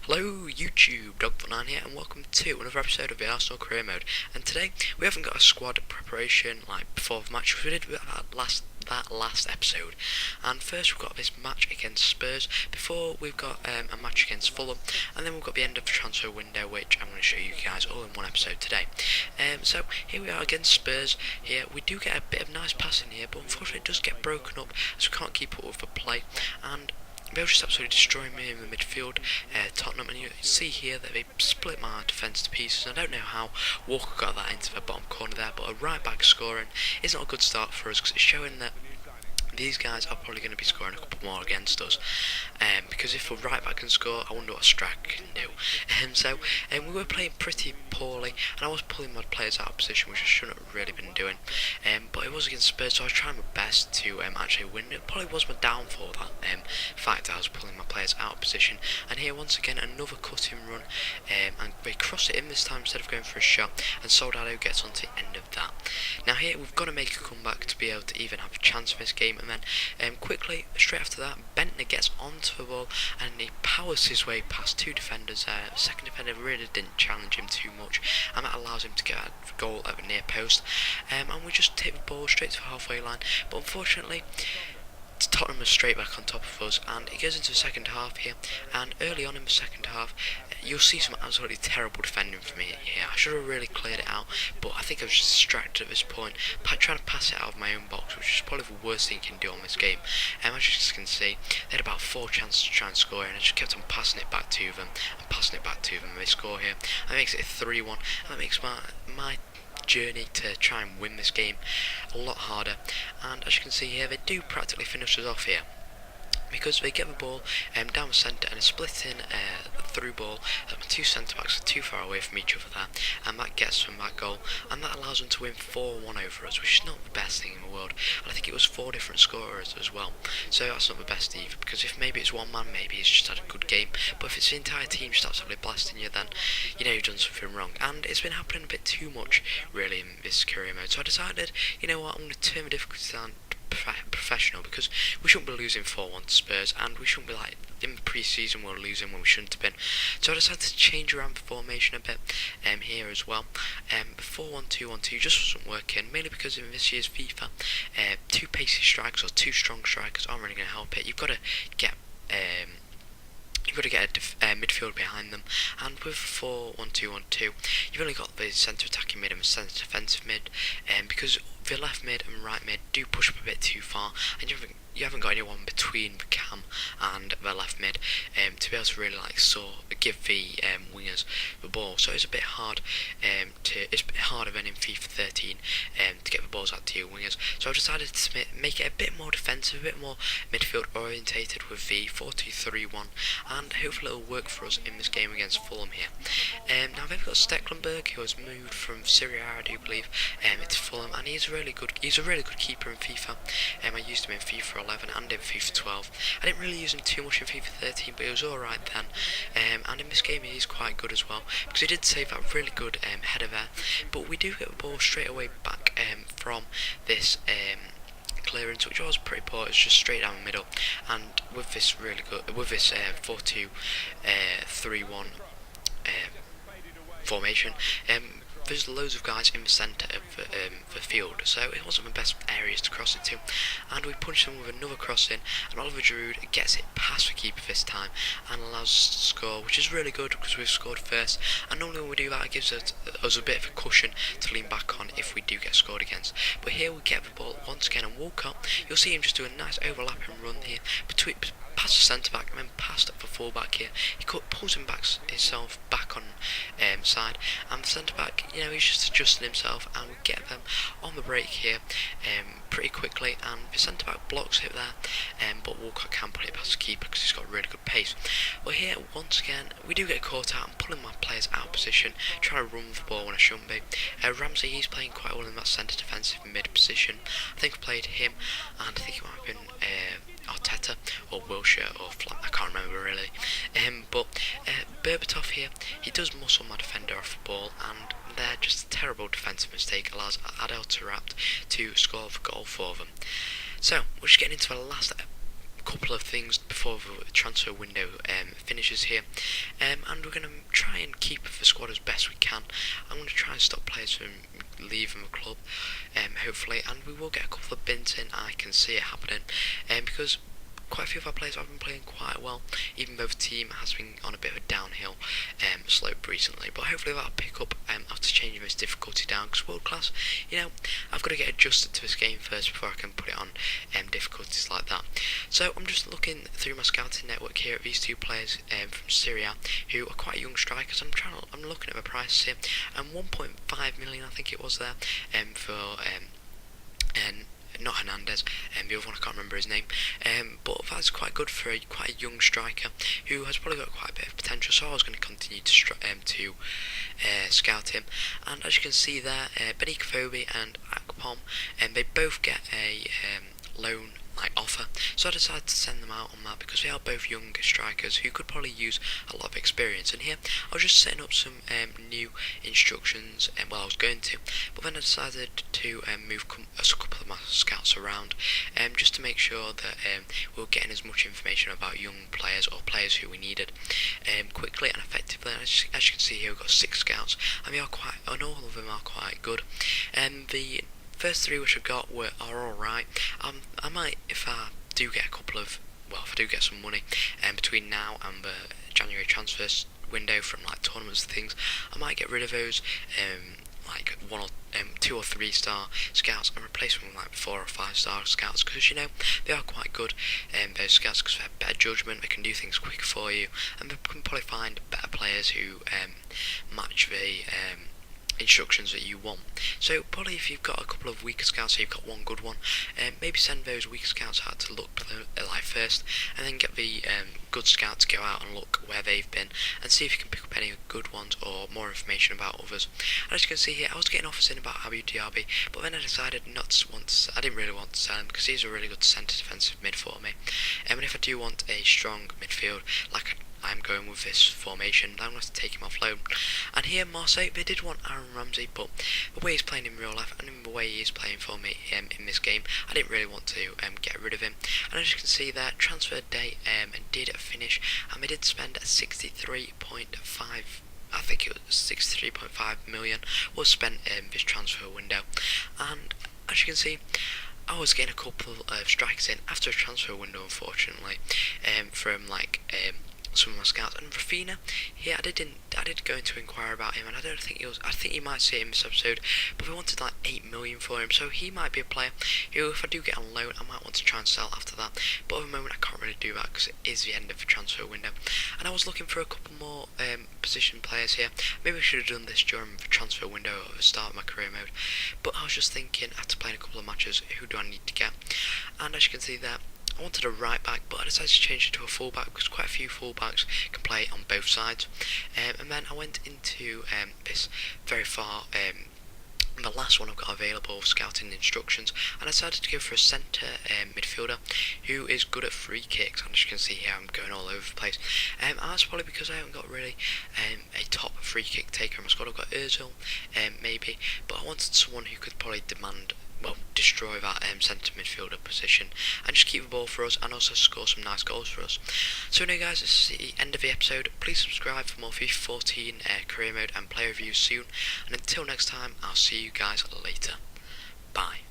Hello YouTube, Dog9 here, and welcome to another episode of the Arsenal Career Mode. And today we haven't got a squad preparation like before the match. We did that last episode. And first we've got this match against Spurs. Before we've got a match against Fulham, and then we've got the end of the transfer window, which I'm going to show you guys all in one episode today. So here we are against Spurs. Here we do get a bit of nice passing here, but unfortunately it does get broken up as we can't keep up with the play. And they were just absolutely destroying me in the midfield, Tottenham, and you see here that they split my defence to pieces. I don't know how Walker got that into the bottom corner there, but a right back scoring is not a good start for us because it's showing that these guys are probably going to be scoring a couple more against us, because if a right back can score, I wonder what a striker can do. We were playing pretty poorly, and I was pulling my players out of position, which I shouldn't have really been doing. But it was against Spurs, so I was trying my best to actually win. It probably was my downfall, that fact that I was pulling my players out of position. And here once again another cutting run, and they cross it in this time instead of going for a shot, and Soldado gets onto the end of that. Now here we've got to make a comeback to be able to even have a chance in this game. And then quickly, straight after that, Bentner gets onto the ball and he powers his way past two defenders there. The second defender really didn't challenge him too much, and that allows him to get a goal at the near post. And we just take the ball straight to the halfway line, but unfortunately Tottenham is straight back on top of us, and it goes into the second half here. And early on in the second half, you'll see some absolutely terrible defending from me here. I should have really cleared it out, but I think I was just distracted at this point, trying to pass it out of my own box, which is probably the worst thing you can do on this game. As you can see, they had about 4 chances to try and score, and I just kept on passing it back to them, and they score here. And it makes it 3-1, and that makes my journey to try and win this game a lot harder. And as you can see here, they do practically finish us off here, because they get the ball down the centre and a splitting through ball. My two centre backs are too far away from each other there, and that gets them that goal, and that allows them to win 4-1 over us, which is not the best thing in the world. And I think it was 4 different scorers as well, so that's not the best either, because if maybe it's one man, maybe he's just had a good game, but if it's the entire team just absolutely blasting you, then you know you've done something wrong. And it's been happening a bit too much really in this career mode, so I decided, you know what, I'm going to turn the difficulty down professional, because we shouldn't be losing 4-1 to Spurs, and we shouldn't be like in the pre-season we're losing when we shouldn't have been. So I decided to change around the formation a bit here as well. 4-1-2-1-2 just wasn't working, mainly because in this year's FIFA, 2 pacey strikers or 2 strong strikers aren't really going to help it. You've got to get a midfield behind them, and with 4-1-2-1-2, you've only got the centre attacking mid and the centre defensive mid, because the left mid and right mid do push up a bit too far, and you haven't got anyone between the cam and the left mid to be able to really give the wingers the ball. So it's a bit hard it's a bit harder than in FIFA 13 to get the balls out to your wingers. So I've decided to make it a bit more defensive, a bit more midfield orientated with the 4-2-3-1, and hopefully it'll work for us in this game against Fulham here. Now they've got Stecklenburg, who has moved from Serie A, I do believe, into Fulham, and he's a really good keeper in FIFA. I used him in FIFA 11 and in FIFA 12. I didn't really use him too much in FIFA 13, but he was alright then. And in this game he's quite good as well, because he did save that really good header there. But we do get the ball straight away back from this clearance, which was pretty poor. It's just straight down the middle, and with this 4-2-3-1 formation, there's loads of guys in the centre of the field, so it wasn't the best areas to cross it to, and we punch them with another cross in, and Oliver Giroud gets it past the keeper this time and allows us to score, which is really good because we've scored first, and normally when we do that it gives us a bit of a cushion to lean back on if we do get scored against. But here we get the ball once again, and Walcott, you'll see him just do a nice overlapping run here past the centre back and then past the full back here. He pulls himself back on side, and the centre back, you know, he's just adjusting himself, and we get them on the break here pretty quickly, and the centre back blocks it there, but Walcott can put it past the keeper because he's got really good pace. But here once again we do get caught out and pulling my players out of position, trying to run with the ball when I shouldn't be. Ramsey, he's playing quite well in that centre defensive mid position. I think I played him, and I think it might have been Arteta or Wilshere or Flat, I can't remember really. But Berbatov here, he does muscle my defender off the ball, and they're just a terrible defensive mistake allows Adel Taarabt to score the goal for them. So we're just getting into the last couple of things before the transfer window finishes here, and we're going to try and keep the squad as best we can. I'm going to try and stop players from leaving the club, hopefully, and we will get a couple of bins in. I can see it happening, because quite a few of our players have been playing quite well, even though the team has been on a bit of a downhill slope recently. But hopefully that'll pick up after changing this difficulty down, because world class, I've got to get adjusted to this game first before I can put it on difficulties like that. So I'm just looking through my scouting network here at these two players from Syria who are quite young strikers. I'm looking at the prices here, and 1.5 million I think it was there for not Hernandez, the other one I can't remember his name, but that's quite good for quite a young striker who has probably got quite a bit of potential. So I was going to continue to scout him, and as you can see there, Benikofobi and Akpom, they both get a loan offer, so I decided to send them out on that because they are both young strikers who could probably use a lot of experience. And here I was just setting up some new instructions, I was going to, but then I decided to move a couple of my scouts around, just to make sure that we were getting as much information about young players or players who we needed quickly and effectively. And as you can see here, we've got 6 scouts, and all of them are quite good. The first 3 which I've got are alright. I might, if I do get some money between now and the January transfer window from tournaments and things, I might get rid of those 2 or 3 star scouts and replace them with 4 or 5 star scouts, because they are quite good, those scouts, because they have better judgment, they can do things quicker for you, and they can probably find better players who match the instructions that you want. So probably if you've got a couple of weaker scouts, so you've got one good one, maybe send those weaker scouts out to look first, and then get the good scout to go out and look where they've been and see if you can pick up any good ones or more information about others. And as you can see here, I was getting offers in about Abu Dhabi, but then I decided I didn't really want to sell him because he's a really good centre defensive mid for me. And if I do want a strong midfield, I'm going with this formation, I'm going to take him off loan. And here Marseille, they did want Aaron Ramsey, but the way he's playing in real life and the way he is playing for me in this game, I didn't really want to get rid of him. And as you can see there, transfer date did finish, and they did spend 63.5, I think it was 63.5 million was spent this transfer window. And as you can see, I was getting a couple of strikers in after a transfer window, unfortunately, from some of my scouts. And Rafinha, here I did go into inquire about him, and I think you might see it in this episode, but we wanted 8 million for him, so he might be a player who, if I do get on loan, I might want to try and sell after that. But at the moment I can't really do that because it is the end of the transfer window. And I was looking for a couple more position players here. Maybe I should have done this during the transfer window at the start of my career mode, but I was just thinking, after playing a couple of matches, who do I need to get? And as you can see there, I wanted a right back, but I decided to change it to a full back because quite a few full backs can play on both sides. And then I went into this very far, the last one I've got available, scouting instructions, and I decided to go for a centre midfielder who is good at free kicks. And as you can see here, I'm going all over the place. And that's probably because I haven't got really a top free kick taker in my squad. I've got Ozil, maybe, but I wanted someone who could probably destroy that centre midfielder position and just keep the ball for us and also score some nice goals for us. So anyway guys, this is the end of the episode. Please subscribe for more FIFA 14 career mode and player reviews soon, and until next time, I'll see you guys later. Bye.